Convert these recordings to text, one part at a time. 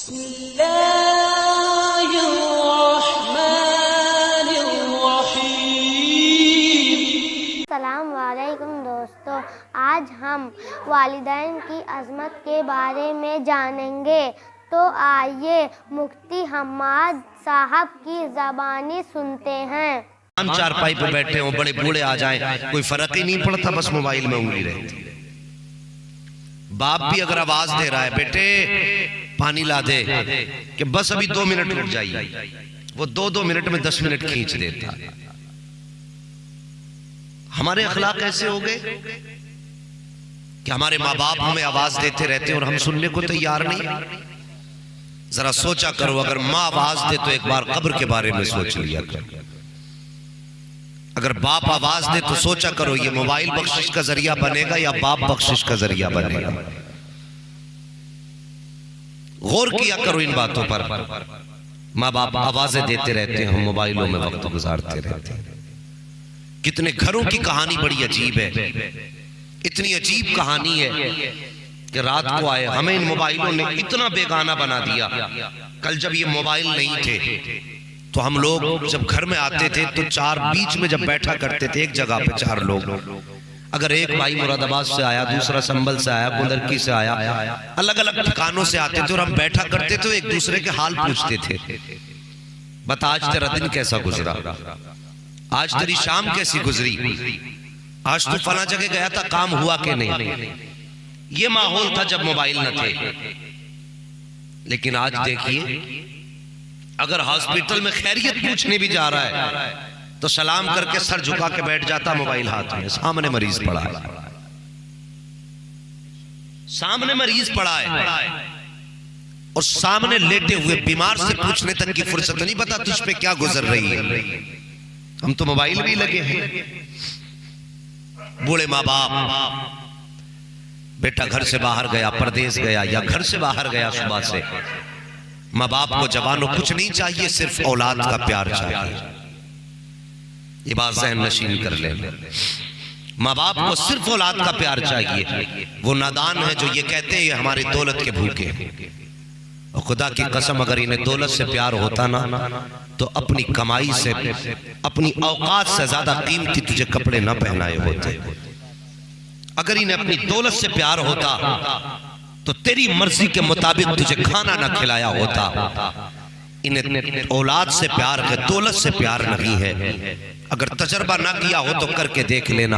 अस्सलाम वालेकुम दोस्तों, आज हम वालिदैन की अज़मत के बारे में जानेंगे। तो आइए मुफ्ती हम्माद साहब की ज़बानी सुनते हैं। हम चारपाई पे बैठे हों, बड़े बूढ़े आ जाएं, कोई फर्क ही नहीं पड़ता, बस मोबाइल में उंगली रहती है। बाप भी अगर आवाज दे रहा है, बेटे पानी ला दे, कि बस अभी 2 मिनट रुक जाइए, वो 2 मिनट में 10 मिनट खींच देता है। हमारे अखलाक ऐसे हो गए कि हमारे माँ बाप हमें आवाज देते रहते और हम सुनने को तैयार नहीं। जरा सोचा करो, अगर माँ आवाज दे तो एक बार कब्र के बारे में सोच लिया करो। अगर बाप आवाज दे तो सोचा करो, ये मोबाइल बख्शिश का जरिया बनेगा या बाप बख्शिश का जरिया बनेगा। गौर किया करो इन बातों पर। माँ बाप आवाजें देते रहते हैं, हम मोबाइलों में वक्त गुजारते रहते हैं। कितने घरों की कहानी बड़ी अजीब है। इतनी अजीब कहानी है कि रात को आए, हमें इन मोबाइलों ने इतना बेगाना बना दिया। कल जब ये मोबाइल नहीं थे तो हम लोग जब घर में आते थे तो 4 बीच में जब बैठा करते थे, एक जगह पे 4 लोग। अगर एक भाई मुरादाबाद से आया, दूसरा संभल से आया, गुंदरकी से आया, अलग अलग ठिकानों से आते थे और हम बैठा करते थे, एक दूसरे के हाल पूछते थे। बता आज तेरा दिन कैसा गुजरा, आज तेरी शाम कैसी गुजरी, आज तू फला जगह गया था, काम हुआ कि नहीं। ये माहौल था जब मोबाइल न थे। लेकिन आज देखिए, अगर हॉस्पिटल में खैरियत पूछने भी जा रहा है तो सलाम करके सर झुका के बैठ जाता, मोबाइल हाथ में, सामने मरीज पड़ा है, सामने मरीज पड़ा है, और सामने लेटे हुए बीमार से पूछने तक की फुर्सत नहीं, पता तुझ पे क्या गुजर रही है। हम तो मोबाइल भी लगे हैं। बूढ़े माँ बाप, बेटा घर से बाहर गया, परदेश गया या घर से बाहर गया सुबह से, माँ बाप को जवानों कुछ नहीं चाहिए, सिर्फ औलाद का प्यार चाहिए। ये बात ज़हन नशीन कर ले। माँ बाप को सिर्फ औलाद का प्यार चाहिए। वो नादान है जो ये कहते हैं ये हमारी दौलत के भूखे हैं। और खुदा की कसम, अगर इन्हें दौलत से प्यार होता ना तो अपनी कमाई से, अपनी औकात से ज्यादा कीमती तुझे कपड़े ना पहनाए होते। अगर इन्हें अपनी दौलत से प्यार होता तो तेरी मर्जी के मुताबिक तुझे खाना ना खिलाया होता। इन्हें औलाद से प्यार है, दौलत से प्यार नहीं है। अगर तजर्बा ना किया हो तो करके देख लेना।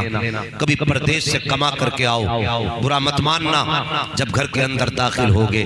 कभी परदेश से कमा करके आओ, बुरा मत मानना, जब घर के अंदर दाखिल होगे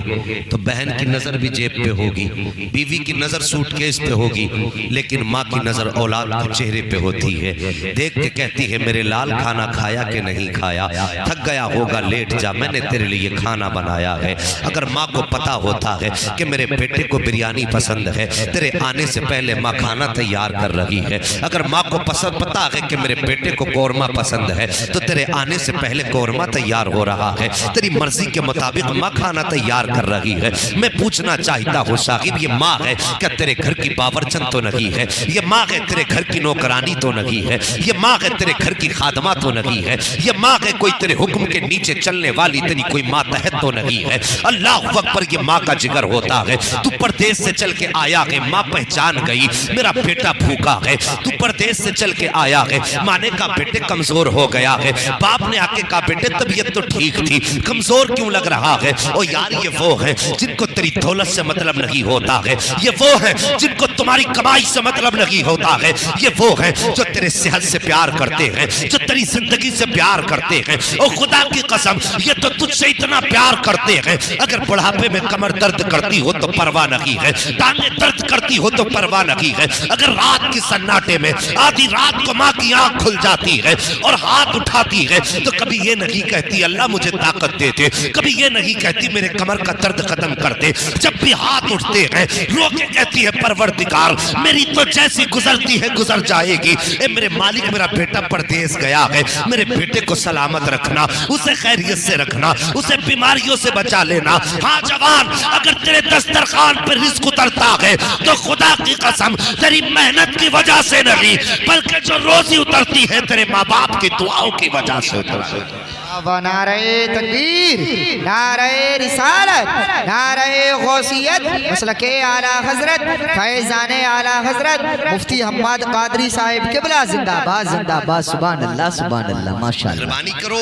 तो बहन की नजर भी जेब पे होगी, बीवी की नजर सूटकेस पे होगी, लेकिन माँ की नजर औलाद के चेहरे पे होती है। देख के कहती है मेरे लाल खाना खाया कि नहीं खाया, थक गया होगा लेट जा, मैंने तेरे लिए खाना बनाया है। अगर माँ को पता होता है कि मेरे बेटे को बिरयानी पसंद है, तेरे आने से पहले माँ खाना तैयार कर रही है। अगर माँ को पता है कि मेरे बेटे को कौरमा पसंद है तो तेरे आने से पहले कौरमा तैयार हो रहा है। तेरी मर्जी के मुताबिक माँ खाना तैयार कर रही है। मैं पूछना चाहता हूँ साहिब, ये माँ है क्या तेरे घर की बावर्चन तो नहीं है? ये माँ है तेरे घर की नौकरानी तो नहीं है? ये माँ है तेरे घर की खादमा तो नहीं है? ये माँ है कोई तेरे हुक्म के नीचे चलने वाली तेरी कोई मातहत तो नहीं है? अल्लाह अकबर, ये माँ का जिगर होता है। तू परदेश से चल के आया है, माँ पहचान गई मेरा बेटा भूखा है। तू परदेश से चल के आया है, माने का बेटे कमजोर हो गया है। बाप ने आके कहा बेटे तबीयत तो ठीक थी, कमजोर क्यों लग रहा है? ओ यार, ये वो है जिनको तेरी दौलत से मतलब नहीं होता है। ये वो है जिनको तुम्हारी कमाई से मतलब नहीं होता है। ये वो है जो तेरे सेहत से प्यार करते हैं, जो तेरी जिंदगी से प्यार करते हैं। ओ खुदा की कसम, ये तो तुझसे इतना प्यार करते हैं, अगर बुढ़ापे में कमर दर्द करती हो तो परवाह नहीं है, टांगे दर्द करती हो तो परवाह नहीं है, अगर रात की सन्नाटे में आधी रात को माँ की आंख खुल जाती है और हाथ उठाती है तो कभी ये नहीं कहती अल्लाह मुझे ताकत दे दे, कभी ये नहीं कहती मेरे कमर का दर्द खत्म कर दे। जब भी हाथ उठते हैं रो के कहती है परवरदिगार मेरी तो जैसी गुजरती है गुजर जाएगी। ए मेरे मालिक, मेरा बेटा परदेश गया है, मेरे बेटे को सलामत रखना, उसे खैरियत से रखना, उसे बीमारियों से बचा लेना। हाँ जवान, अगर तेरे दस्तरखान पर रिज़्क उतरता है तो खुदा की कसम तेरी मेहनत की वजह से नहीं, बल्कि जो रोजी उतरती है तेरे माँ बाप की दुआओं की वजह से उतरती है। वाह नारे तकबीर, नारे रिसालत, नारे गौसियत, मसलके आला हजरत, फैजाने आला हजरत मुफ्ती हम्माद कादरी साहिब किबला जिंदाबाद जिंदाबाद। सुभान अल्लाह सुभान अल्लाह माशाअल्लाह। मेहरबानी करो,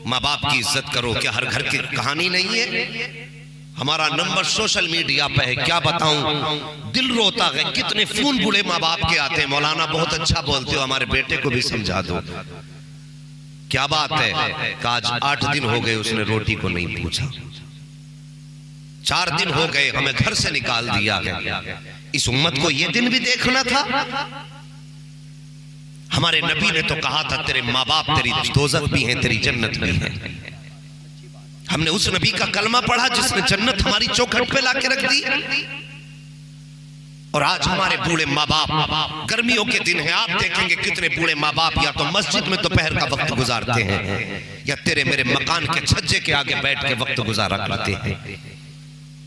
माँ बाप की इज्जत करो। क्या हर घर की कहानी नहीं है? हमारा नंबर सोशल मीडिया पे है, क्या बताऊं, दिल रोता है। कितने फोन बूढ़े माँ बाप के आते हैं, मौलाना बहुत अच्छा बोलते हो, हमारे बेटे को भी समझा दो। क्या बात है, आज 8 दिन हो गए उसने रोटी को नहीं पूछा, 4 दिन हो गए हमें घर से निकाल दिया है। इस उम्मत को ये दिन भी देखना था। हमारे नबी ने तो कहा था तेरे माँ बाप तेरी दोज़ख भी है, तेरी जन्नत भी है। हमने उस नबी का कलमा पढ़ा जिसने जन्नत हमारी चौखट पे लाके रख दी। और आज हमारे बूढ़े माँ बाप, गर्मियों के दिन है, आप देखेंगे कितने बूढ़े माँ बाप या तो मस्जिद में दोपहर का वक्त गुजारते हैं या तेरे मेरे मकान के छज्जे के आगे बैठ के वक्त गुजारा करते हैं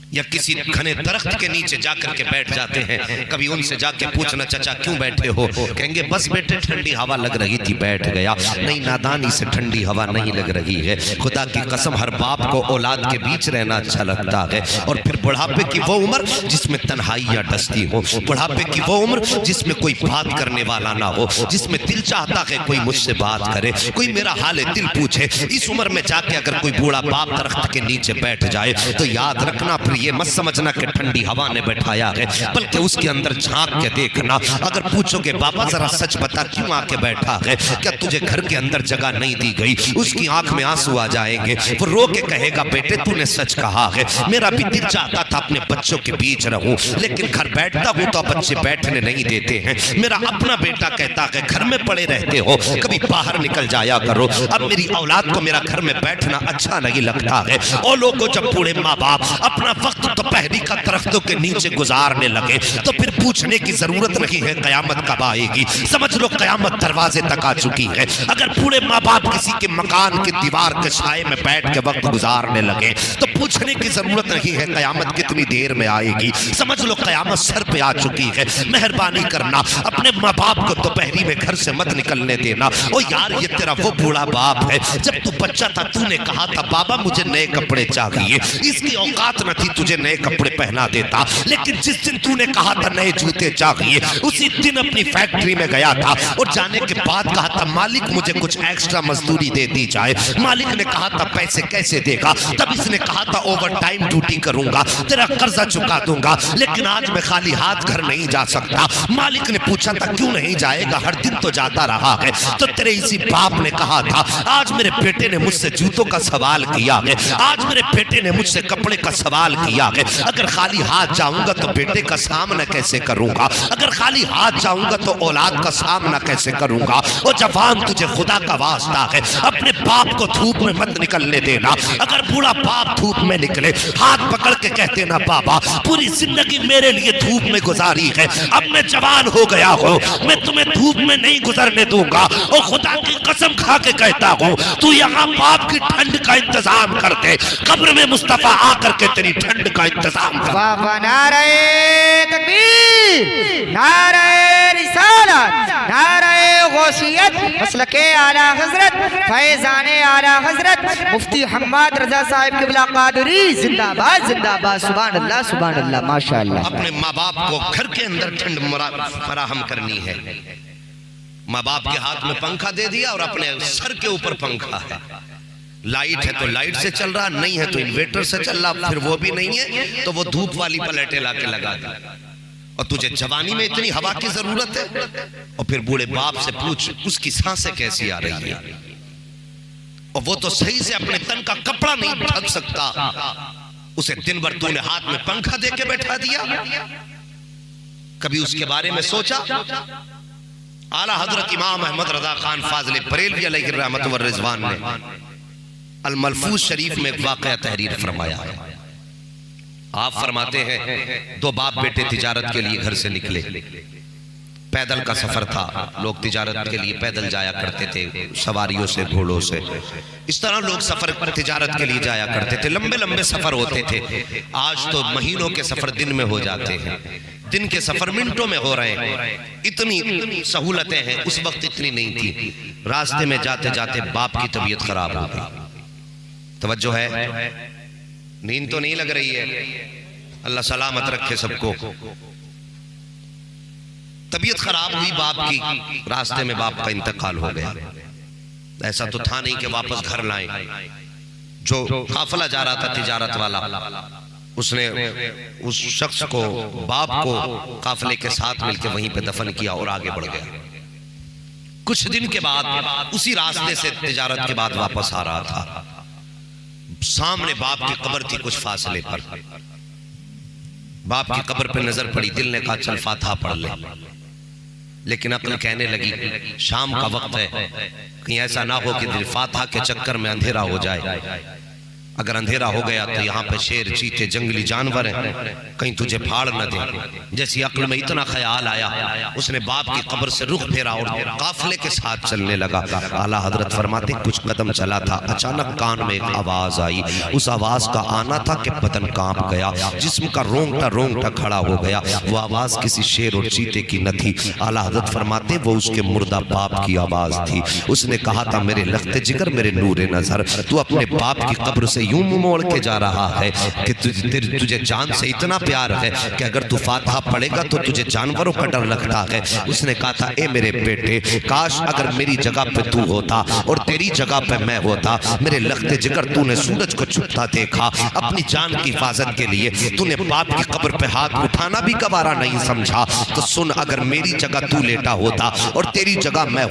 या किसी घने दरख्त के नीचे जाकर के बैठ जाते हैं। कभी उनसे जाके पूछना चाचा क्यों बैठे हो, कहेंगे बस बेटे ठंडी हवा लग रही थी बैठ गया। नहीं, नादानी से ठंडी हवा नहीं लग रही है। खुदा की कसम हर बाप को औलाद के बीच रहना अच्छा लगता है। और फिर बुढ़ापे की वो उम्र जिसमें तन्हाइयां डसती हो, बुढ़ापे की वो उम्र जिसमें कोई बात करने वाला ना हो, जिसमें दिल चाहता है कोई मुझसे बात करे, कोई मेरा हाल दिल पूछे। इस उम्र में जाके अगर कोई बूढ़ा बाप दरख्त के नीचे बैठ जाए तो याद रखना, फिर ये मत समझना कि ठंडी हवा ने बैठाया है, बल्कि उसके अंदर झांक के देखना। अगर पूछोगे बाबा जरा सच बता क्यों आके बैठा है, क्या तुझे घर के अंदर जगह नहीं दी गई, उसकी आंख में आंसू आ जाएंगे। वो रो के कहेगा बेटे तूने सच कहा है, मेरा भी दिल चाहता था अपने बच्चों के बीच रहूं, लेकिन घर बैठता हूं तो बच्चे बैठने नहीं देते हैं। मेरा अपना बेटा कहता है घर में पड़े रहते हो, कभी बाहर निकल जाया करो। अब मेरी औलाद को मेरा घर में बैठना अच्छा नहीं लगता है। और लोगों जब बूढ़े माँ बाप अपना वक्त दोपहरी का दरख्तों के नीचे गुजारने लगे तो फिर पूछने की जरूरत नहीं है कयामत कब आएगी। समझ लो कयामत दरवाजे तक आ चुकी है। अगर बूढ़े माँ बाप किसी के मकान की दीवार के छाए में बैठ के वक्त गुजारने लगे तो पूछने की जरूरत नहीं है कयामत कितनी देर में आएगी। समझ लो कयामत सर पे आ चुकी है। मेहरबानी करना, अपने माँ बाप को दोपहरी में घर से मत निकलने देना। ओ यार ये तेरा वो बूढ़ा बाप है, जब तू बच्चा था तूने कहा था बाबा मुझे नए कपड़े चाहिए, इसकी औकात न थी तुझे नए कपड़े पहना देता, लेकिन जिस दिन तूने कहा था नए जूते चाहिए उसी दिन अपनी फैक्ट्री में गया था और जाने के बाद कहा था मालिक मुझे कुछ एक्स्ट्रा मजदूरी दे दी जाए। मालिक ने कहा था पैसे कैसे देगा, तब इसने कहा था ओवर टाइम ड्यूटी करूंगा, तेरा कर्जा चुका दूंगा, लेकिन आज मैं खाली हाथ घर नहीं जा सकता। मालिक ने पूछा था क्यों नहीं जाएगा, हर दिन तो जाता रहा है। तो तेरे इसी बाप ने कहा था आज मेरे बेटे ने मुझसे जूतों का सवाल किया है, आज मेरे बेटे ने मुझसे कपड़े का सवाल किया है। अगर खाली हाथ जाऊंगा तो बेटे का सामना कैसे करूंगा, अगर खाली हाथ जाऊंगा तो औलाद का सामना कैसे करूंगा। वो जवान तुझे खुदा का वास्ता है अपने बाप को धूप में मत निकलने देना। अगर बूढ़ा बाप धूप में निकले हाथ पकड़ के कहते ना बाबा पूरी जिंदगी मेरे लिए धूप में गुजारी है, अब मैं जवान हो गया हूँ, मैं तुम्हें धूप में नहीं गुजरने दूंगा। और खुदा की कसम खा के कहता हूँ तू यहाँ बाप की ठंड का इंतजाम कर दे, कब्र में मुस्तफा आकर के तेरी ठंड का इंतजाम कर। वाह वाह नारे तकबीर, नारे रिसालत, नारे गौसियत, मसलके आला हजरत, फैजाने आला हजरत मुफ्ती हम्माद रजा साहिब किबला कादरी जिंदाबाद जिंदाबाद। सुभान अल्लाह सुभान अल्लाह माशाअल्लाह। अपने माँ बाप को घर के अंदर ठंड फराहम करनी है। माँ बाप के हाथ में पंखा दे दिया और अपने सर के ऊपर पंखा है। लाइट है तो लाइट से चल रहा, नहीं है तो इन्वर्टर से चल रहा, फिर वो भी नहीं है तो वो धूप वाली प्लेटें लाके लगा दी। और तुझे जवानी में इतनी हवा की जरूरत है, और फिर बूढ़े बाप से पूछ उसकी सांसें कैसी आ रही है, और वो तो सही से अपने तन का कपड़ा नहीं ढक सकता, उसे दिन भर तूने हाथ में पंखा दे के बैठा दिया। कभी उसके बारे में सोचा? आला हजरत इमाम अहमद रजा खान फाजिल बरेलवी अलैहि रहमत व रिजवान ने अल मलफूज शरीफ में एक वाक़या तहरीर फरमाया है। आप फरमाते हैं दो बाप बेटे तिजारत के लिए घर से निकले। पैदल का सफर था, लोग तिजारत के लिए पैदल जाया करते थे, सवारियों से, घोड़ों से। इस तरह लोग सफर पर तिजारत के लिए जाया करते थे, लंबे लंबे सफर होते थे। आज तो महीनों के सफर दिन में हो जाते हैं, दिन के सफर मिनटों में हो रहे हैं। इतनी सहूलतें हैं, उस वक्त इतनी नहीं थी। रास्ते में जाते जाते बाप की तबीयत खराब हो गई। तवज्जो है, नींद तो नहीं लग रही है, अल्लाह सलामत रखे सबको। तबीयत खराब हुई बाप की, रास्ते में बाप का इंतकाल हो गया। ऐसा तो था नहीं कि वापस घर लाएं। जो काफिला जा रहा था तिजारत वाला, उसने उस शख्स को, बाप को काफिले के साथ मिलकर वहीं पे दफन किया और आगे बढ़ गया। कुछ दिन के बाद उसी रास्ते से तिजारत के बाद वापस आ रहा था, सामने बाप की कब्र थी कुछ फासले पर। बाप की कब्र पे नजर पड़ी, दिल ने कहा चल फातिहा पढ़ ले, लेकिन अक्ल कहने लगी शाम का वक्त है, कहीं ऐसा ना हो कि दिल फातिहा के चक्कर में अंधेरा हो जाए। अगर अंधेरा हो गया तो यहाँ पे शेर, चीते, जंगली जानवर हैं, कहीं तुझे फाड़ न दे। जैसी अक्ल में इतना ख्याल आया, उसने बाप की कब्र से रुख फेरा और काफिले के साथ चलने लगा। आला हजरत फरमाते कुछ कदम चला था, अचानक कान में एक आवाज आई। उस आवाज का आना था कि बदन कांप गया, जिस्म का रोंगटा रोंगटा खड़ा हो गया। वो आवाज किसी शेर और चीते की न थी। आला हजरत फरमाते वो उसके मुर्दा बाप की आवाज थी। उसने कहा था मेरे लख्ते जिगर, मेरे नूरे नजर, तू अपने बाप की कब्र से यूं मुंह मोड़ के जा रहा है कि तुझे जान से इतना प्यार है कि अगर तू फातिहा पढ़ेगा तो तुझे जानवरों का डर लगता है। उसने कहा था ए मेरे बेटे, काश अगर मेरी जगह पे तू होता और तेरी जगह पे मैं होता। मेरे लख्ते जिगर, तूने सूरज को छुपता देखा, अपनी जान की हिफाजत के लिए तूने बाप की कब्र पे हाथ उठाना भी गवारा नहीं समझा। तो सुन, अगर मेरी जगह तू लेटा होता और तेरी जगह मैं